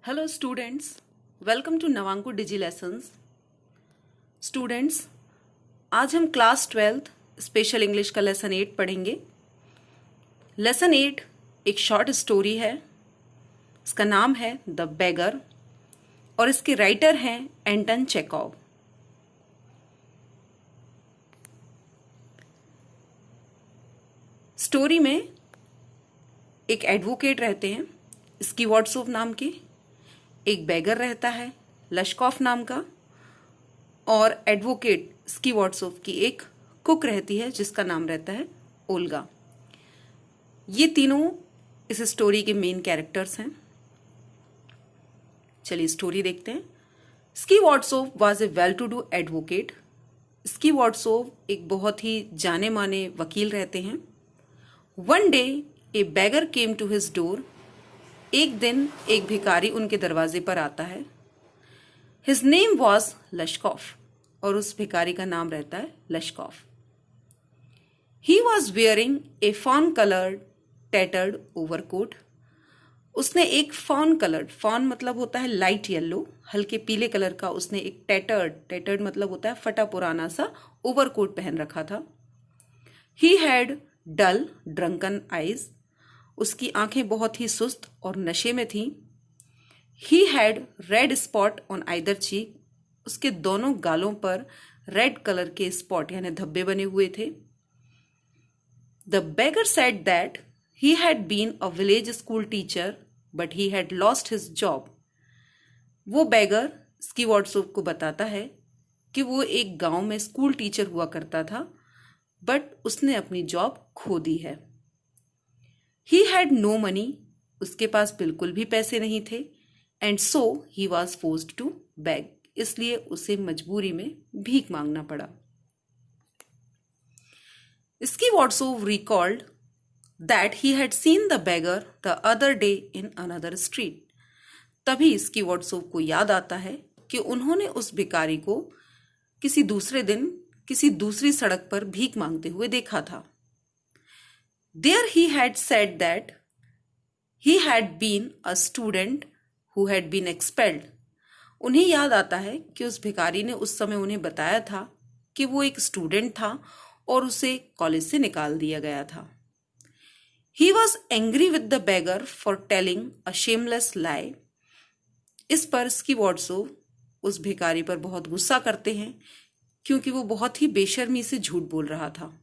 Hello students, welcome to Navanku digi lessons. Students, आज हम class 12th special English का lesson 8 पढ़ेंगे। लेसन 8 एक शॉर्ट स्टोरी है। इसका नाम है द बेगर और इसके राइटर हैं एंटन चेखोव। स्टोरी में एक एडवोकेट रहते हैं स्कीवर्ट्सोव नाम के, एक बेगर रहता है लशकॉफ नाम का, और एडवोकेट स्कीवर्ट्सोव की एक कुक रहती है जिसका नाम रहता है ओल्गा। ये तीनों इस स्टोरी के मेन कैरेक्टर्स हैं। चलिए स्टोरी देखते हैं। Skvortsov was a well to do advocate. Skvortsov एक बहुत ही जाने माने वकील रहते हैं। One day a beggar came to his door. एक दिन एक भिखारी उनके दरवाजे पर आता है। हिज नेम वॉज लशकॉफ और उस भिखारी का नाम रहता है Lushkoff. He was wearing a fawn coloured tattered overcoat. उसने एक फॉन कलर्ड, फॉन मतलब होता है लाइट येलो, हल्के पीले कलर का, उसने एक टैटर्ड मतलब होता है फटा पुराना सा ओवरकोट पहन रखा था। He had dull drunken eyes. उसकी आंखें बहुत ही सुस्त और नशे में थीं। He had red spot on either cheek. उसके दोनों गालों पर रेड कलर के स्पॉट यानी धब्बे बने हुए थे। The beggar said that he had been a village school teacher but he had lost his job. वो बेगर स्कीवर्ट्सोव को बताता है कि वो एक गांव में स्कूल टीचर हुआ करता था बट उसने अपनी जॉब खो दी है। He had no money. उसके पास बिल्कुल भी पैसे नहीं थे। And so he was forced to beg. इसलिए उसे मजबूरी में भीख मांगना पड़ा। Skvortsov recalled that he had seen the beggar the other day in another street. तभी स्कीवर्ट्सोव को याद आता है कि उन्होंने उस भिखारी को किसी दूसरे दिन किसी दूसरी सड़क पर भीख मांगते हुए देखा था। There he had said that he had been a student who had been expelled. उन्हें याद आता है कि उस भिखारी ने उस समय उन्हें बताया था कि वो एक स्टूडेंट था और उसे कॉलेज से निकाल दिया गया था। He was angry with the beggar for telling a shameless lie. इस पर स्कीवर्ट्सोव उस भिखारी पर बहुत गुस्सा करते हैं क्योंकि वो बहुत ही बेशर्मी से झूठ बोल रहा था।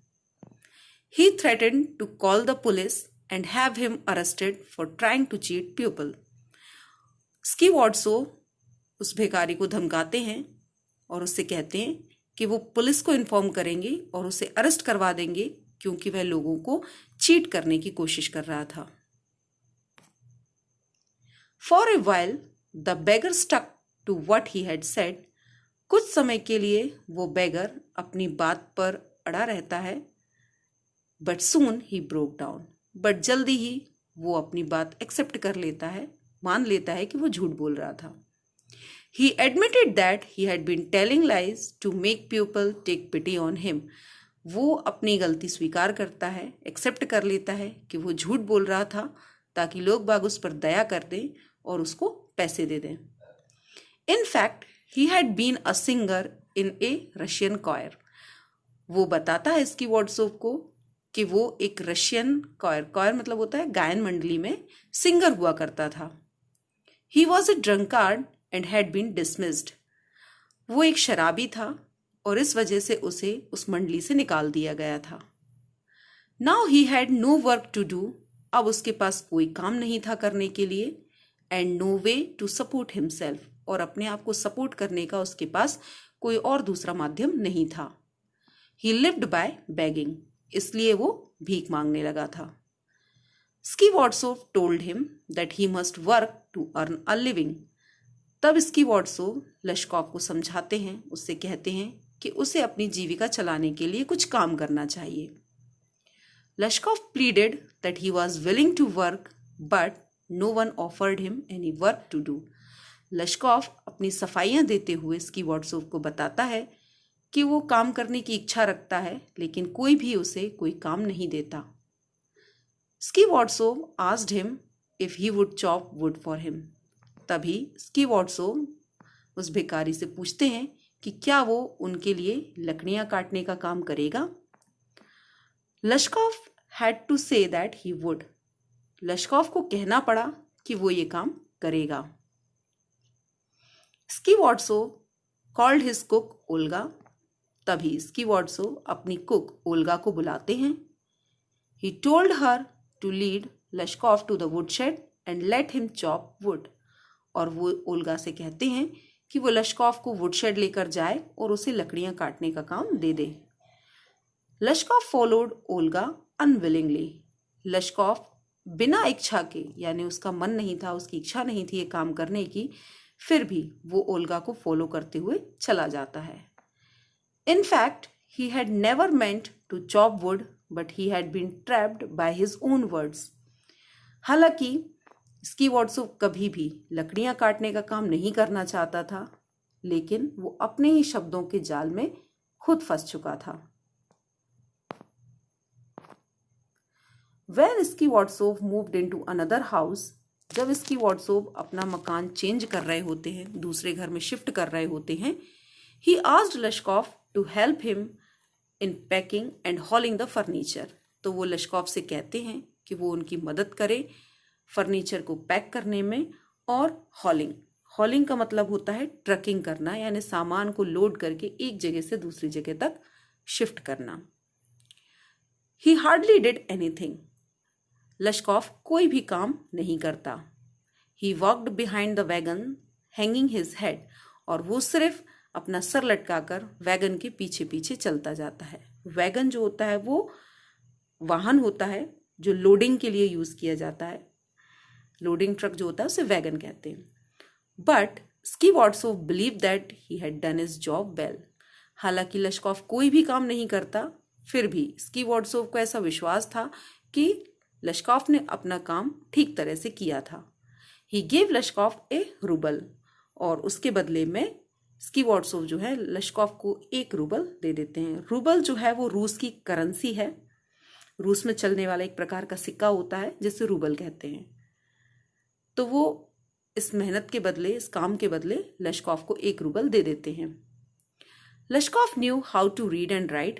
He threatened to call the police and have him arrested for trying to cheat people. स्कीवर्ट्सोव उस भिखारी को धमकाते हैं और उससे कहते हैं कि वो पुलिस को इन्फॉर्म करेंगे और उसे अरेस्ट करवा देंगे क्योंकि वह लोगों को चीट करने की कोशिश कर रहा था। For a while, the beggar stuck to what he had said. कुछ समय के लिए वो बेगर अपनी बात पर अड़ा रहता है। But soon he broke down. But जल्दी ही वो अपनी बात एक्सेप्ट कर लेता है, मान लेता है कि वो झूठ बोल रहा था। He admitted that he had been telling lies to make people take pity on him. वो अपनी गलती स्वीकार करता है, एक्सेप्ट कर लेता है कि वो झूठ बोल रहा था ताकि लोग बाग उस पर दया कर दें और उसको पैसे दे दें। In fact he had been a singer in a Russian choir. वो बताता है स्कीवर्ट्सोव को कि वो एक रशियन कॉयर मतलब होता है गायन मंडली में सिंगर हुआ करता था। He was a drunkard and had been dismissed. वो एक शराबी था और इस वजह से उसे उस मंडली से निकाल दिया गया था। Now he had no work to do. अब उसके पास कोई काम नहीं था करने के लिए। And no way to support himself. और अपने आप को सपोर्ट करने का उसके पास कोई और दूसरा माध्यम नहीं था। He lived by begging. इसलिए वो भीख मांगने लगा था। Skvortsov told him that he must work to earn a living. तब स्कीवर्ट्सोव लशकॉफ को समझाते हैं, उससे कहते हैं कि उसे अपनी जीविका चलाने के लिए कुछ काम करना चाहिए। Lushkoff pleaded that he was willing to work but no one offered him any work to do. Lushkoff अपनी सफाइयां देते हुए स्कीवर्ट्सोव को बताता है कि वो काम करने की इच्छा रखता है लेकिन कोई भी उसे कोई काम नहीं देता। Skvortsov asked him if he would chop wood for him. तभी स्कीवॉर्ड्सोव उस भिखारी से पूछते हैं कि क्या वो उनके लिए लकड़ियां काटने का काम करेगा। Lushkoff had to say that he would. Lushkoff को कहना पड़ा कि वो ये काम करेगा। Skvortsov called his cook Olga. तभी स्कीवॉर्ड्सोव अपनी कुक ओल्गा को बुलाते हैं। He told her to lead Lashkov to the woodshed and let him chop wood. और वो ओल्गा से कहते हैं कि वो लश्कॉफ को वुडशेड लेकर जाए और उसे लकड़ियां काटने का काम दे दे। Lushkoff followed Olga unwillingly. Lushkoff बिना इच्छा के, यानी उसका मन नहीं था, उसकी इच्छा नहीं थी ये काम करने की, फिर भी वो ओल्गा को फॉलो करते हुए चला जाता है। In fact, he had never meant to chop wood, but he had been trapped by his own words. हालांकि स्कीवॉर्ड्सोव कभी भी लकड़ियां काटने का काम नहीं करना चाहता था, लेकिन वो अपने ही शब्दों के जाल में खुद फंस चुका था। When स्कीवॉर्ड्सोव moved into another house, जब स्कीवॉर्ड्सोव अपना मकान चेंज कर रहे होते हैं, दूसरे घर में शिफ्ट कर रहे होते हैं, he asked Lashkov to help him in packing and hauling the furniture. तो वो लश्कॉफ से कहते हैं कि वो उनकी मदद करे फर्नीचर को पैक करने में और हॉलिंग का मतलब होता है ट्रकिंग करना, यानी सामान को लोड करके एक जगह से दूसरी जगह तक शिफ्ट करना। He hardly did anything. लश्कॉफ कोई भी काम नहीं करता। He walked behind the wagon, hanging his head. और वो सिर्फ अपना सर लटकाकर वैगन के पीछे पीछे चलता जाता है। वैगन जो होता है वो वाहन होता है जो लोडिंग के लिए यूज किया जाता है। लोडिंग ट्रक जो होता है उसे वैगन कहते हैं। But Skvortsov believe that he had done his job well. हालांकि लश्कॉफ कोई भी काम नहीं करता, फिर भी स्कीवॉर्ड्सोव को ऐसा विश्वास था कि लश्कॉफ ने अपना काम ठीक तरह से किया था। ही गेव लश्कॉफ ए रूबल, और उसके बदले में स्कीवॉर्ड्सोव जो है लश्कॉफ को 1 रूबल दे देते हैं। रूबल जो है वो रूस की करेंसी है। रूस में चलने वाला एक प्रकार का सिक्का होता है जिसे रूबल कहते हैं। तो वो इस मेहनत के बदले, इस काम के बदले लश्कॉफ को 1 रूबल दे देते हैं। Lushkoff knew how to read and write.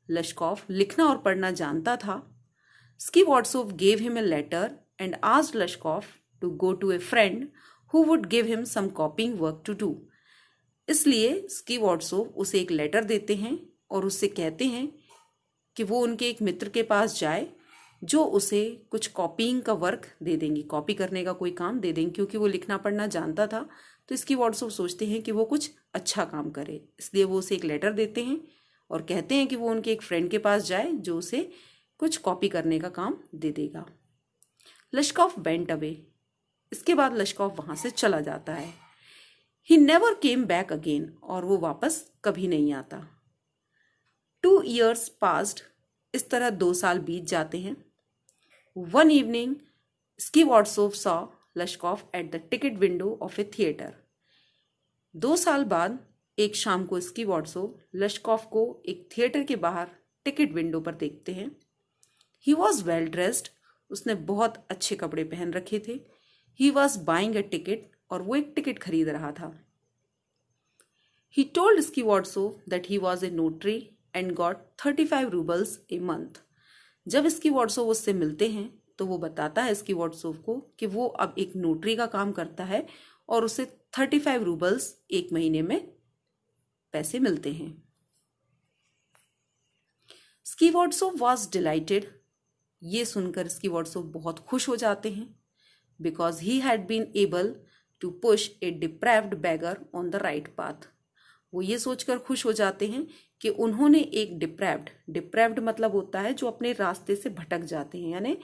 Lushkoff लिखना और पढ़ना जानता था। Skvortsov gave him a letter and asked Lushkoff to go to a friend who would give him some copying work to do. इसलिए Skvortsov उसे एक letter देते हैं और उससे कहते हैं कि वो उनके एक मित्र के पास जाए जो उसे कुछ कॉपीइंग का वर्क दे देंगी, कॉपी करने का कोई काम दे देंगे। क्योंकि वो लिखना पढ़ना जानता था तो स्कीवॉर्ड्सोव सोचते हैं कि वो कुछ अच्छा काम करे, इसलिए वो उसे एक लेटर देते हैं और कहते हैं कि वो उनके एक फ्रेंड के पास जाए जो उसे कुछ कॉपी करने का काम दे देगा। लश्कॉफ वेंट अवे। इसके बाद लश्कॉफ वहां से चला जाता है। He never came back again, और वो वापस कभी नहीं आता। 2 years passed. इस तरह 2 साल बीत जाते हैं। One evening, Skivordtsov saw Lashkov at the ticket window of a theater. 2 साल बाद एक शाम को स्कीवॉर्ड्सोव लश्कॉफ को एक थिएटर के बाहर टिकट विंडो पर देखते हैं। He was well dressed. उसने बहुत अच्छे कपड़े पहन रखे थे। He was buying a ticket. और वो एक टिकट खरीद रहा था। He told Skivordtsov that he was a notary and got 35 rubles a month. जब स्कीवॉर्ड्सोव उससे मिलते हैं तो वो बताता है स्कीवॉर्ड्सोव को कि वो अब एक नोटरी का काम करता है और उसे 35 रूबल्स एक महीने में पैसे मिलते हैं। Skvortsov was delighted. ये सुनकर स्कीवॉर्ड्सोव बहुत खुश हो जाते हैं because he had been able to push a deprived beggar on the right path. वो ये सोचकर खुश हो जाते हैं कि उन्होंने एक डिप्राइव्ड मतलब होता है जो अपने रास्ते से भटक जाते हैं, यानी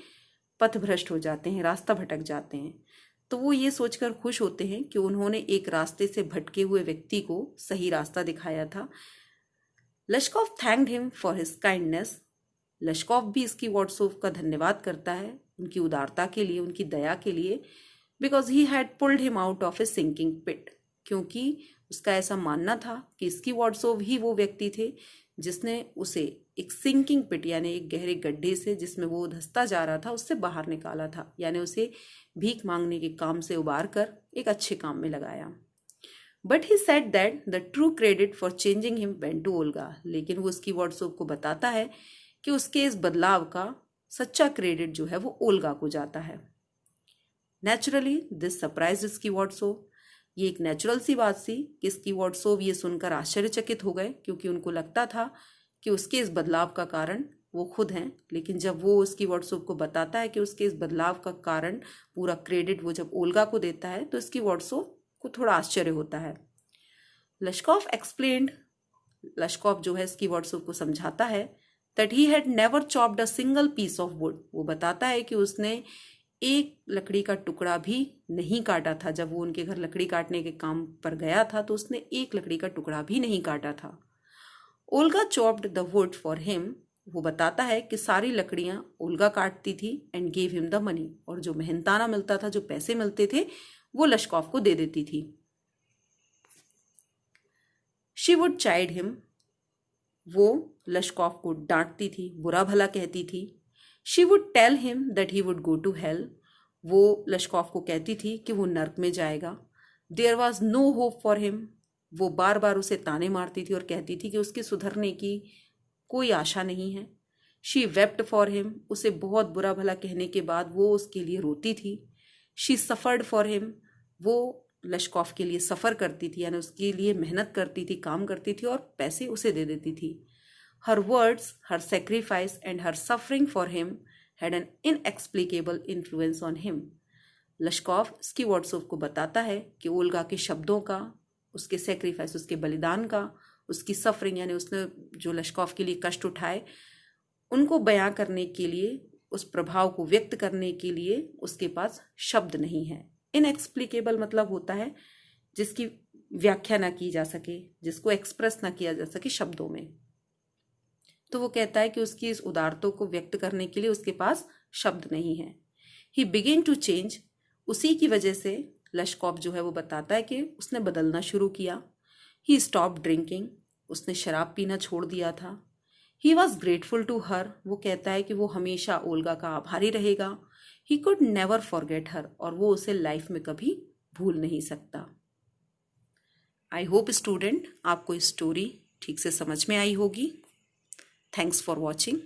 पथभ्रष्ट हो जाते हैं, रास्ता भटक जाते हैं। तो वो ये सोचकर खुश होते हैं कि उन्होंने एक रास्ते से भटके हुए व्यक्ति को सही रास्ता दिखाया था। लश्कॉफ thanked him for his kindness. लश्कॉफ भी स्कीवॉर्ड्सोव का धन्यवाद करता है उनकी उदारता के लिए, उनकी दया के लिए। Because he had pulled him out of a sinking pit. क्योंकि उसका ऐसा मानना था कि स्कीवॉर्ड्सोव ही वो व्यक्ति थे जिसने उसे एक सिंकिंग पिट यानी एक गहरे गड्ढे से जिसमें वो धंसता जा रहा था उससे बाहर निकाला था, यानी उसे भीख मांगने के काम से उबार कर एक अच्छे काम में लगाया। But he said that the true credit for changing him went to Olga, लेकिन वो उसकी व्हाट्सएप को बताता है कि उसके इस बदलाव का सच्चा क्रेडिट जो है वो ओल्गा को जाता है। नेचुरली दिस सरप्राइज इसकी व्हाट्सएप, ये एक नेचुरल सी बात थी कि इसकी व्हाट्सएप ये सुनकर आश्चर्यचकित हो गए, क्योंकि उनको लगता था कि उसके इस बदलाव का कारण वो खुद हैं। लेकिन जब वो उसकी व्हाट्सएप को बताता है कि उसके इस बदलाव का कारण पूरा क्रेडिट वो जब ओल्गा को देता है तो इसकी व्हाट्सएप को थोड़ा आश्चर्य होता है। लश्कॉफ एक्सप्लेन्ड, लश्कॉफ जो है इसकी व्हाट्सएप को समझाता है that he had never chopped a single piece of wood, वो बताता है कि उसने एक लकड़ी का टुकड़ा भी नहीं काटा था। जब वो उनके घर लकड़ी काटने के काम पर गया था तो उसने एक लकड़ी का टुकड़ा भी नहीं काटा था। Olga chopped the wood for him, वो बताता है कि सारी लकड़ियां ओल्गा काटती थी and gave him the money, और जो मेहनताना मिलता था, जो पैसे मिलते थे, वो लश्कॉफ को दे देती थी। शी वुड चाइड हिम, वो लश्कॉफ को डांटती थी, बुरा भला कहती थी। She would tell him that he would go to hell, वो लश्कॉफ को कहती थी कि वो नर्क में जाएगा। There was no hope for him, वो बार बार उसे ताने मारती थी और कहती थी कि उसके सुधरने की कोई आशा नहीं है। शी वेप्ट फॉर हिम, उसे बहुत बुरा भला कहने के बाद वो उसके लिए रोती थी। शी सफर्ड फॉर हिम, वो लश्कॉफ के लिए सफ़र करती थी, यानी उसके लिए मेहनत करती थी, काम करती थी और पैसे उसे दे देती थी। हर words, her sacrifice and her suffering for him had an inexplicable influence on him. लश्कॉफ इसकी व्हाट्सएप को बताता है कि ओल्गा के शब्दों का, उसके सेक्रीफाइस, उसके बलिदान का, उसकी सफरिंग यानी उसने जो लश्कॉफ के लिए कष्ट उठाए उनको बयां करने के लिए, उस प्रभाव को व्यक्त करने के लिए उसके पास शब्द नहीं है। इनएक्सप्लिकेबल मतलब होता है जिसकी व्याख्या ना की जा सके, जिसको एक्सप्रेस ना किया जा सके शब्दों में। तो वो कहता है कि उसकी इस उदारता को व्यक्त करने के लिए उसके पास शब्द नहीं है। ही बिगिन टू चेंज, उसी की वजह से लश्कॉफ जो है वो बताता है कि उसने बदलना शुरू किया। ही स्टॉप ड्रिंकिंग, उसने शराब पीना छोड़ दिया था। He was grateful to her, वो कहता है कि वो हमेशा ओल्गा का आभारी रहेगा। ही कुड नेवर फॉरगेट हर, और वो उसे लाइफ में कभी भूल नहीं सकता। आई होप स्टूडेंट आपको इस स्टोरी ठीक से समझ में आई होगी। Thanks for watching.